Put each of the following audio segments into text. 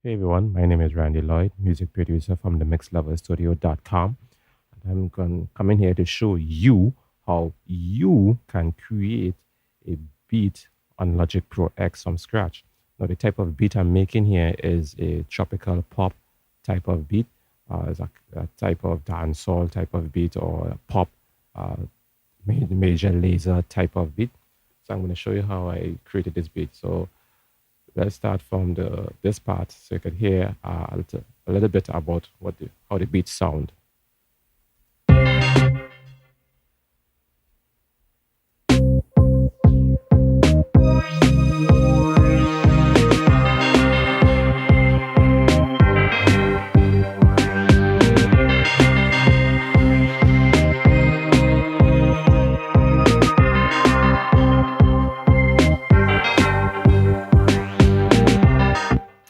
Hey everyone, my name is Randy Lloyd, music producer from the mixloverstudio.com. And coming here to show you how you can create a beat on Logic Pro X from scratch. Now, the type of beat I'm making here is a tropical pop type of beat. It's a type of dancehall type of beat or a pop uh, major laser type of beat. So I'm going to show you how I created this beat. So let's start from this part so you could hear a little bit about how the beats sound.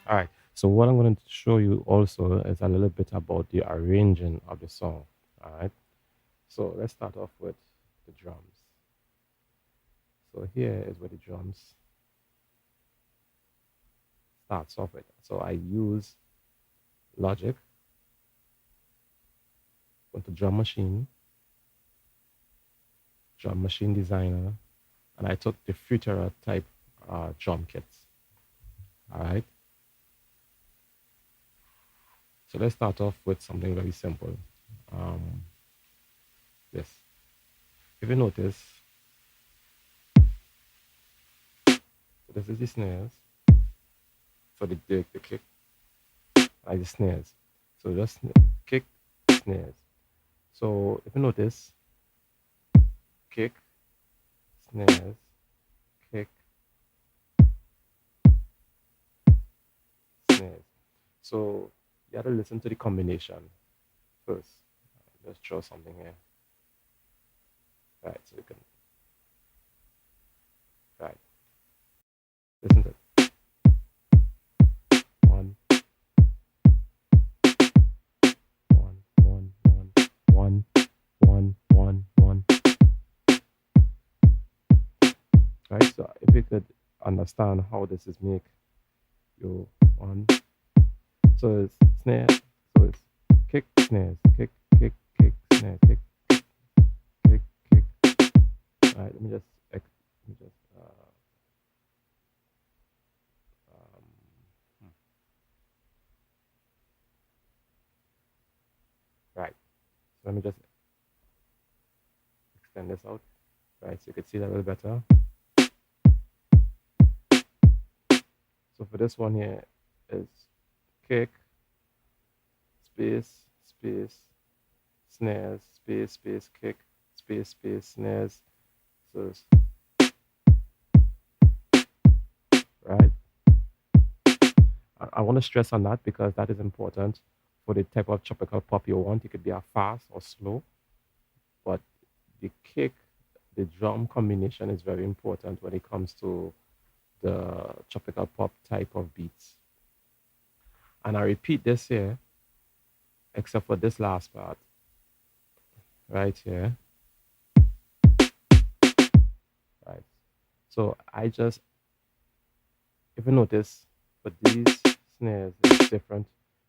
All right. So what I'm going to show you also is a little bit about the arranging of the song. All right. So let's start off with the drums. So here is where the drums starts off with. So I use Logic with the drum machine designer, and I took the Futura type drum kits. All right. So let's start off with something very simple. Um, this. If you notice, this is the snares. So the kick and the snares. So just kick, snares. So if you notice, kick, snares, kick, snares. So you have to listen to the combination first. Let's draw something here. Right, so you can, right, listen to it. One, one, one, one, one, one, one, one. Right, so if you could understand how this is make you one, so it's snare, so it's kick, snares, kick, kick, kick, snare, kick, kick, kick. All right, let me just um, hmm. Right. So let me just extend this out. Right, so you can see that a little better. So for this one here is kick, space, space, snares, space, space, kick, space, space, snares. So it's, right. I want to stress on that because that is important for the type of tropical pop you want. It could be a fast or slow, but the kick, the drum combination is very important when it comes to the tropical pop type of beats. And I repeat this here, except for this last part, right here. Right. So I just, if you notice, for these snares, it's different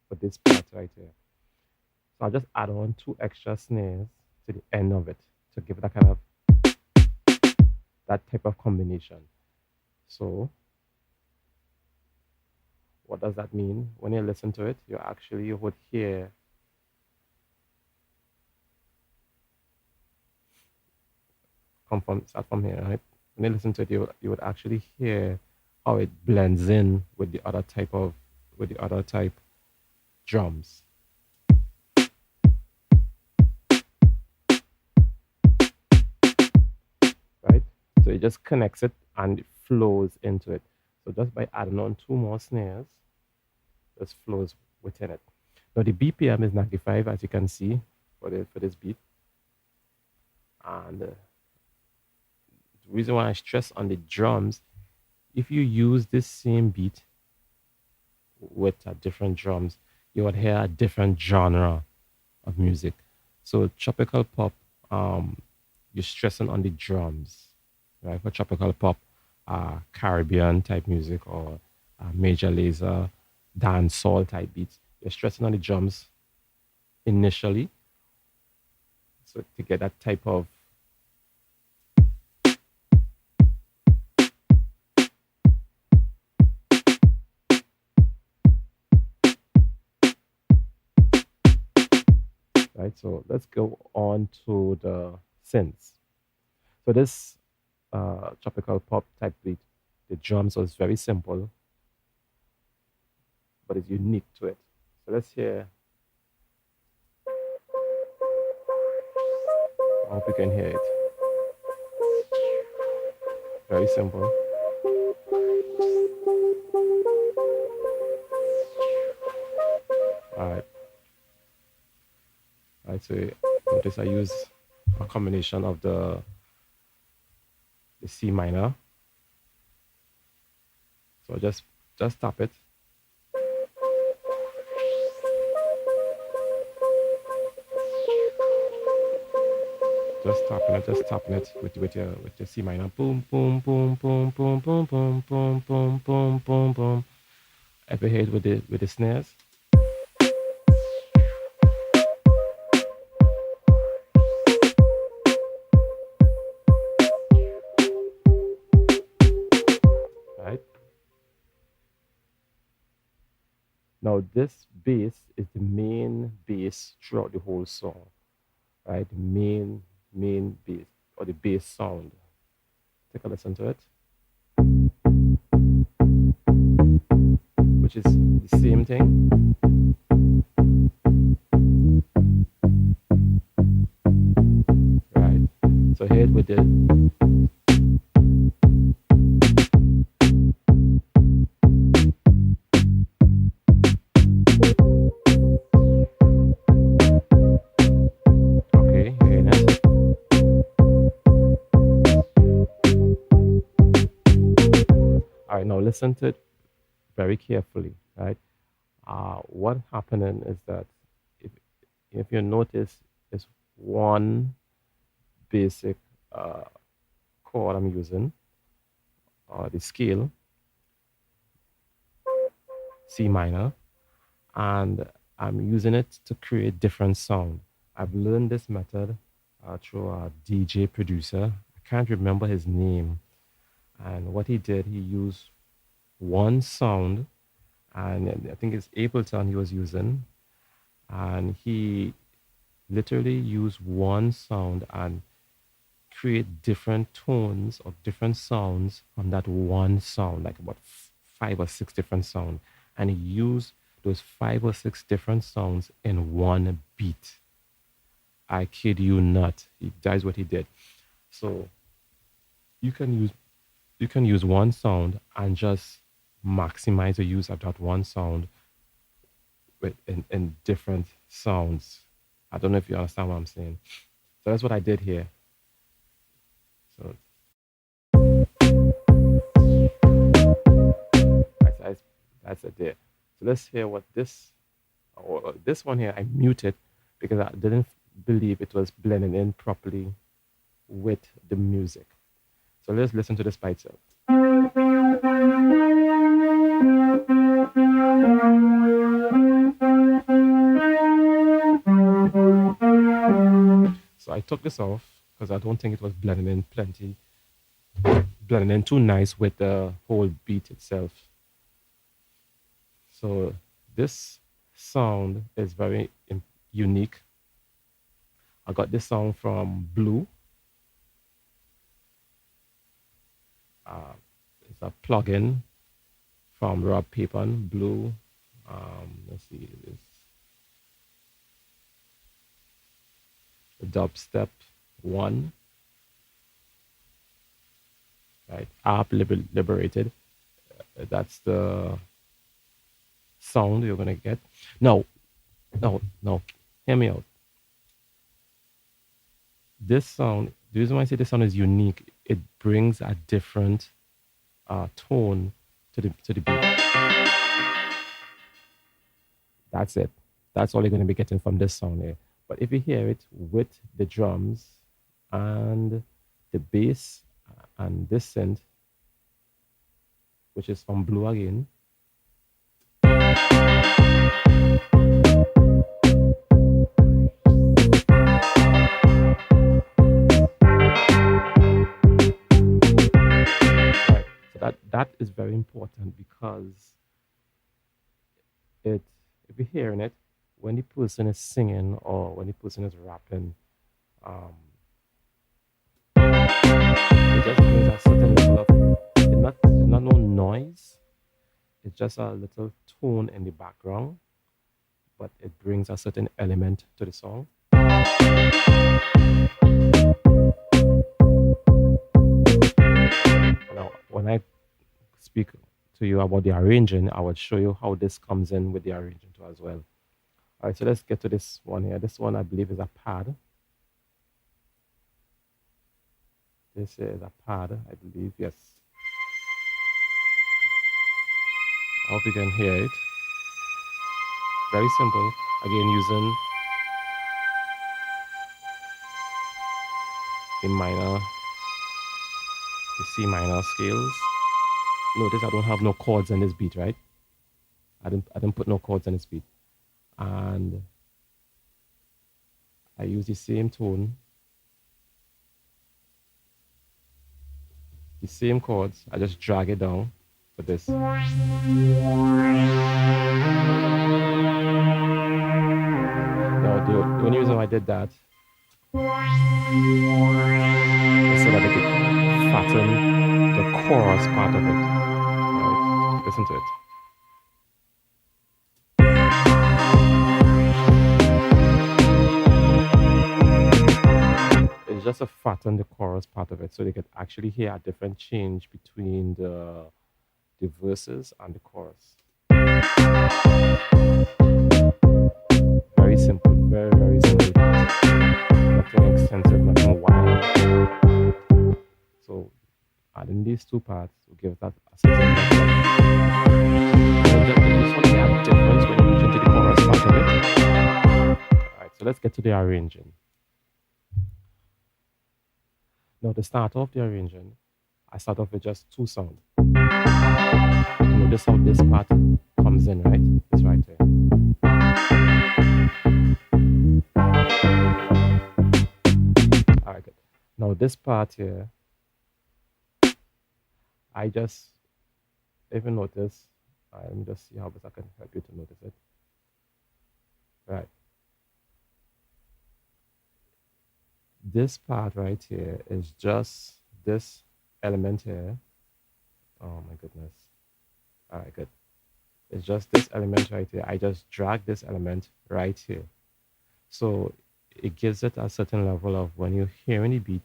for this part right here. So I'll just add on 2 extra snares to the end of it to give that kind of, that type of combination. So what does that mean? When you listen to it, you would hear start from here, right? When you listen to it, you would actually hear how it blends in with the other type drums. Right? So it just connects it and it flows into it. So just by adding on 2 more snares, just flows within it. Now the BPM is 95, as you can see for this beat. And the reason why I stress on the drums, if you use this same beat with different drums, you would hear a different genre of music. So tropical pop, you're stressing on the drums, right? For tropical pop, Caribbean type music or major laser, dancehall type beats. You're stressing on the drums initially, so to get that type of right. So let's go on to the synths. So this tropical pop type beat, the drums was very simple, but it's unique to it. So let's hear. I hope you can hear it. Very simple. All right. All right. So notice I use a combination of the C minor. So just tap it. Just tapping it with your C minor. Boom, boom, boom, boom, boom, boom, boom, boom, boom, boom, boom, boom. Ever hear it with the snares? Right? Now this bass is the main bass throughout the whole song. Right? The main bass or the bass sound. Take a listen to it. Which is the same thing. Right? So here with the okay, hearing it. All right, now listen to it very carefully, right? What happening is that if if you notice, it's one basic uh, chord I'm using, the scale C minor, and I'm using it to create different sound. I've learned this method through a DJ producer. I can't remember his name, and what he did, he used one sound, and I think it's Ableton he was using, and he literally used one sound and create different tones or different sounds from that one sound, like about five or six different sounds, and he used those five or six different sounds in one beat. I kid you not. That is what he did. So you can use one sound and just maximize the use of that one sound in different sounds. I don't know if you understand what I'm saying. So that's what I did here. So that's, that's it there. So let's hear what this one here I muted because I didn't believe it was blending in properly with the music. So let's listen to this by itself. So I took this off because I don't think it was blending in too nice with the whole beat itself. So this sound is very unique. I got this sound from Blue. It's a plugin from Rob Papon, Blue. Let's see, it's the dubstep one, right? App liberated. That's the sound you're gonna get. No, no. Hear me out. This sound. The reason why I say this sound is unique, it brings a different tone to the beat. That's it. That's all you're going to be getting from this sound here. But if you hear it with the drums and the bass and this synth, which is from Blue again, because it, if you're hearing it, when the person is singing or when the person is rapping, um, it just brings a certain level of, it's not no noise, it's just a little tone in the background, but it brings a certain element to the song. Now, when I speak to you about the arranging, I would show you how this comes in with the arranging too as well. All right, so let's get to this one here. This one I believe is a pad. This is a pad, I believe. Yes. I hope you can hear it. Very simple. Again, using the minor, the C minor scales. Notice I don't have no chords in this beat, right? I didn't put no chords in this beat. And I use the same tone, the same chords. I just drag it down for this. Now, the only reason why I did that is so that I could fatten the chorus part of it. Right? Listen to it. It's just to fatten the chorus part of it so they could actually hear a different change between the verses and the chorus. Very simple, very, very simple. Nothing extensive, nothing wild. So adding these two parts will give that a certain level. This one we have difference when you reach into the chorus part of it. Alright, so let's get to the arranging. Now to start off the arranging, I start off with just two sounds. Notice how this part comes in, right? It's right here. Alright, good. Now this part here, I just, if you notice, let me just see how best I can help you to notice it. Right. This part right here is just this element here. Oh my goodness. All right, good. It's just this element right here. I just drag this element right here. So it gives it a certain level of when you're hearing the beat,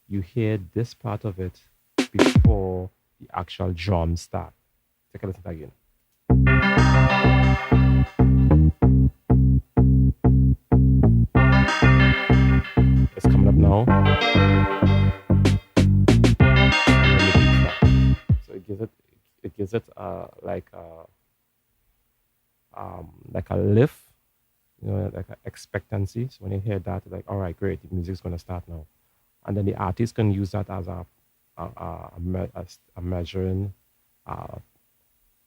you hear this part of it before the actual drum start. Take a listen again. It's coming up now. So it gives it like a lift, like an expectancy. So when you hear that, like, all right, great, the music's gonna start now, and then the artist can use that as a measuring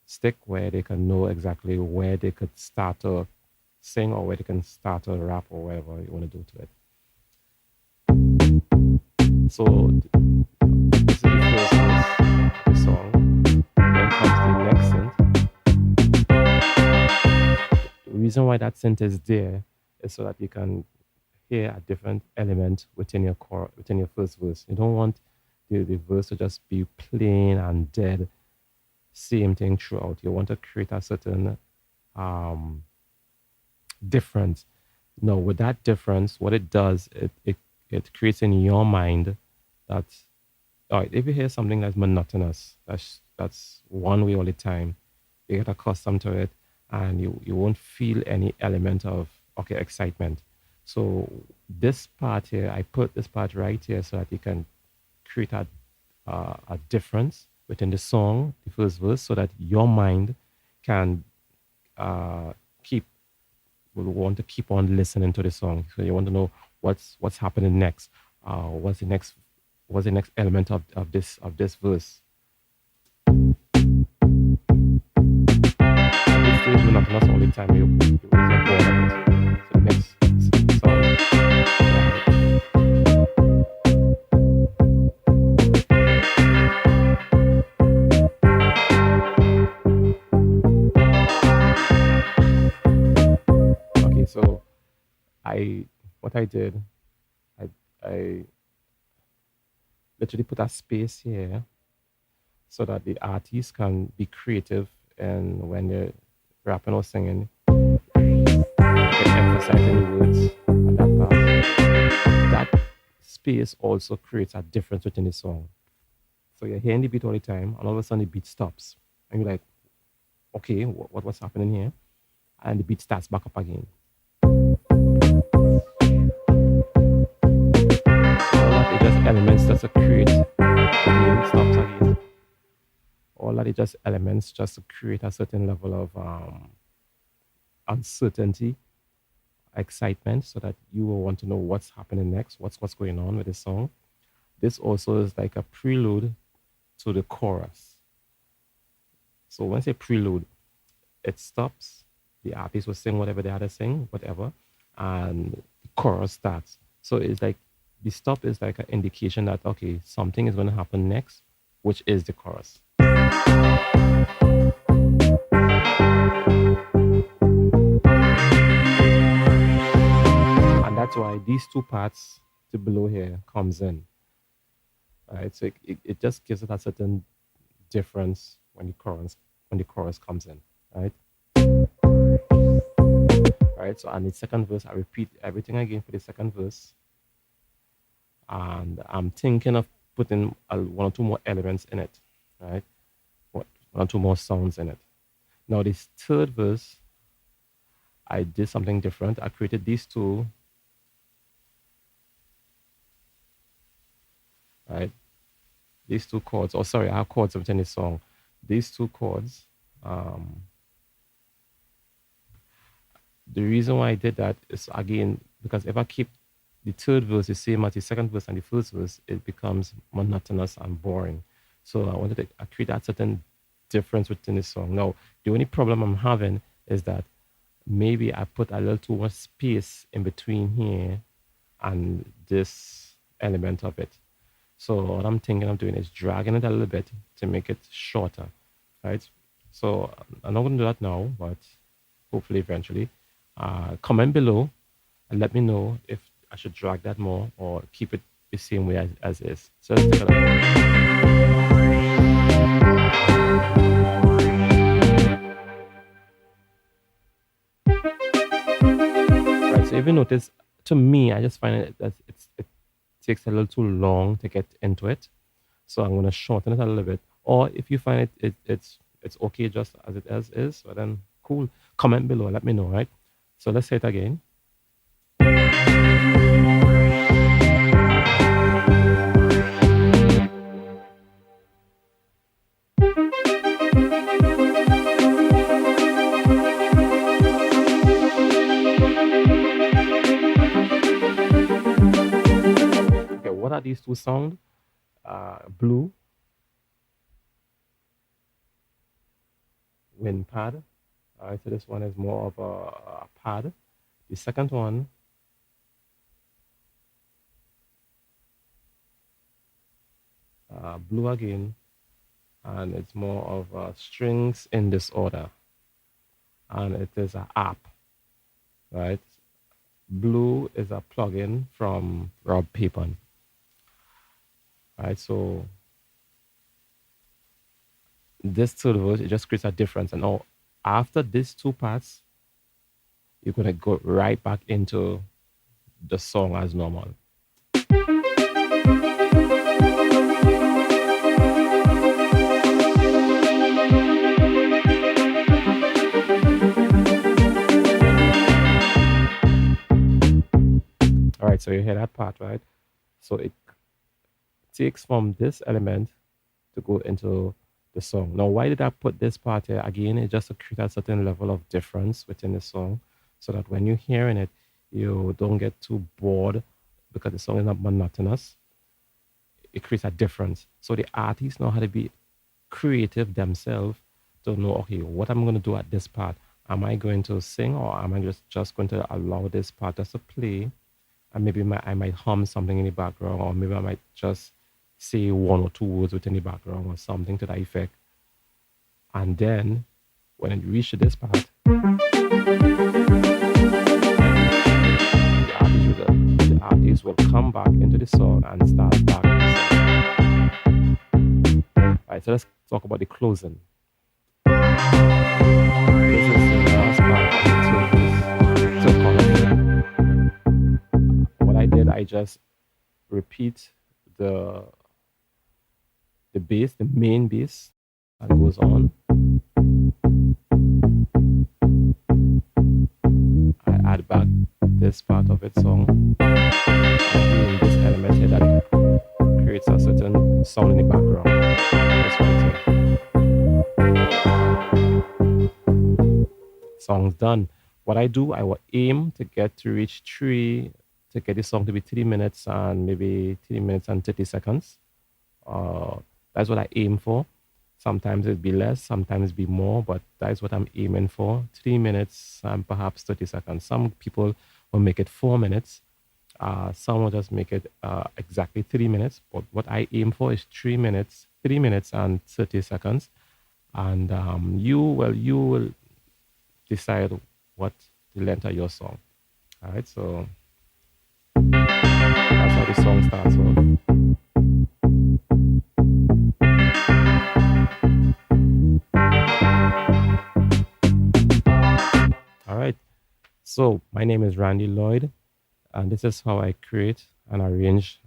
stick where they can know exactly where they could start to sing or where they can start to rap or whatever you want to do to it. So this is the first verse of the song. Then comes the next synth. The reason why that synth is there is so that you can hear a different element within your within your first verse. You don't want the verse to just be plain and dead, same thing throughout. You want to create a certain difference. Now, with that difference, what it does, it creates in your mind that, all right, if you hear something that's monotonous, that's one way all the time, you get accustomed to it, and you won't feel any element of excitement. So this part here, I put this part right here so that you can create a difference within the song, the first verse, so that your mind can will want to keep on listening to the song. So you want to know what's happening next. What's the next element of this verse. This is monotonous all the time. You will get bored of it. So the next song. I what I did, I I literally put a space here so that the artist can be creative, and when they're rapping or singing, they can emphasize any words at that part. That space also creates a difference within the song. So you're hearing the beat all the time, and all of a sudden the beat stops, and you're like, okay, what's happening here? And the beat starts back up again. So all that is just elements just to create again, stops again. All that is just elements just to create a certain level of uncertainty, excitement, so that you will want to know what's happening next, what's going on with the song. This also is like a prelude to the chorus. So when I say prelude, it stops. The artist will sing whatever they had to sing, whatever, and the chorus starts. So it's like the stop is like an indication that okay, something is going to happen next, which is the chorus. And that's why these two parts to below here comes in. Right? So it just gives it a certain difference when the chorus comes in. Right? Right. So and the second verse, I repeat everything again for the second verse. And I'm thinking of putting one or two more elements in it, right? One or two more sounds in it. Now, this third verse, I did something different. I created these two, right? These two chords. Oh, sorry, I have chords within this song. These two chords. Um, the reason why I did that is again because if I keep the third verse the same as the second verse and the first verse, it becomes monotonous and boring. So I wanted to create that certain difference within the song. Now, the only problem I'm having is that maybe I put a little too much space in between here and this element of it. So what I'm thinking of doing is dragging it a little bit to make it shorter, right? So I'm not going to do that now, but hopefully eventually. Comment below and let me know if I should drag that more or keep it the same way as is. So let's take a look. Right, so if you notice, to me, I just find it that it takes a little too long to get into it. So I'm going to shorten it a little bit. Or if you find it's okay just as it as is, well then cool. Comment below, let me know, right? So let's say it again. Okay, what are these two sounds? Blue, wind pad. All right, so this one is more of a pad. The second one, blue again, and it's more of strings in disorder, and it is an app, right? Blue is a plugin from Rob Papon, right? So this third verse, it just creates a difference. And now after these two parts, you're gonna go right back into the song as normal. All right, so you hear that part, right? So it takes from this element to go into the song. Now, why did I put this part here? Again, it's just to create a certain level of difference within the song so that when you're hearing it, you don't get too bored because the song is not monotonous. It creates a difference. So the artists know how to be creative themselves to know, okay, what I'm going to do at this part. Am I going to sing or am I just going to allow this part just to play? And maybe I might hum something in the background, or maybe I might just say one or two words within the background or something to that effect. And then when it reaches this part, come back into the song and start back the song. All right, so let's talk about the closing. This is the last part of the chorus. What I did, I just repeat the bass, the main bass, and goes on. I add back this part of its song, and this element here that creates a certain sound in the background. This right here. Song's done. What I do, I will aim to get to reach to get the song to be 3 minutes and maybe 3 minutes and 30 seconds. Uh, that's what I aim for. Sometimes it'd be less, sometimes it'd be more, but that's what I'm aiming for. 3 minutes and perhaps 30 seconds. Some people will make it 4 minutes. Some will just make it exactly 3 minutes. But what I aim for is 3 minutes, 3 minutes and 30 seconds. And you will decide what the length of your song. All right, so that's how the song starts off. All right. So my name is Randy Lloyd, and this is how I create and arrange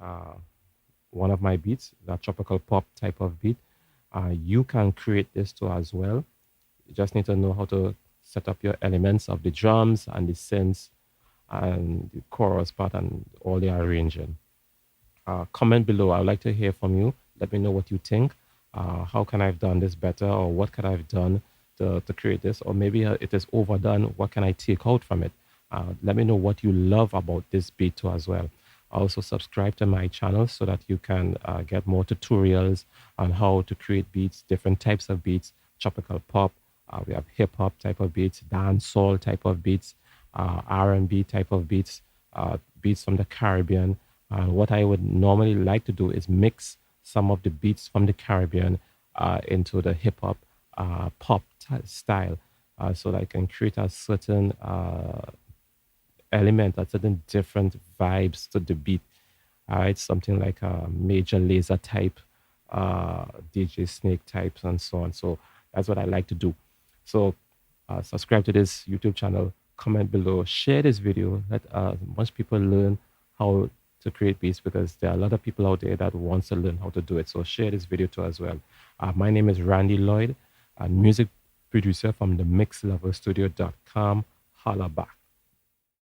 one of my beats, the tropical pop type of beat. You can create this too as well. You just need to know how to set up your elements of the drums and the synths and the chorus part and all the arranging. Comment below. I would like to hear from you. Let me know what you think. How can I have done this better, or what could I have done to create this, or maybe it is overdone. What can I take out from it? Let me know what you love about this beat too as well. Also subscribe to my channel so that you can get more tutorials on how to create beats, different types of beats, tropical pop. We have hip hop type of beats, dancehall type of beats, R&B type of beats, beats from the Caribbean. And what I would normally like to do is mix some of the beats from the Caribbean into the hip hop pop style, so that I can create a certain element, a certain different vibes to the beat. All right, something like a major laser type, DJ Snake types, and so on. So that's what I like to do. So subscribe to this YouTube channel, comment below, share this video, let much people learn how to create beats, because there are a lot of people out there that wants to learn how to do it. So share this video too as well. My name is Randy Lloyd, a music producer from the mixloverstudio.com. Holla back.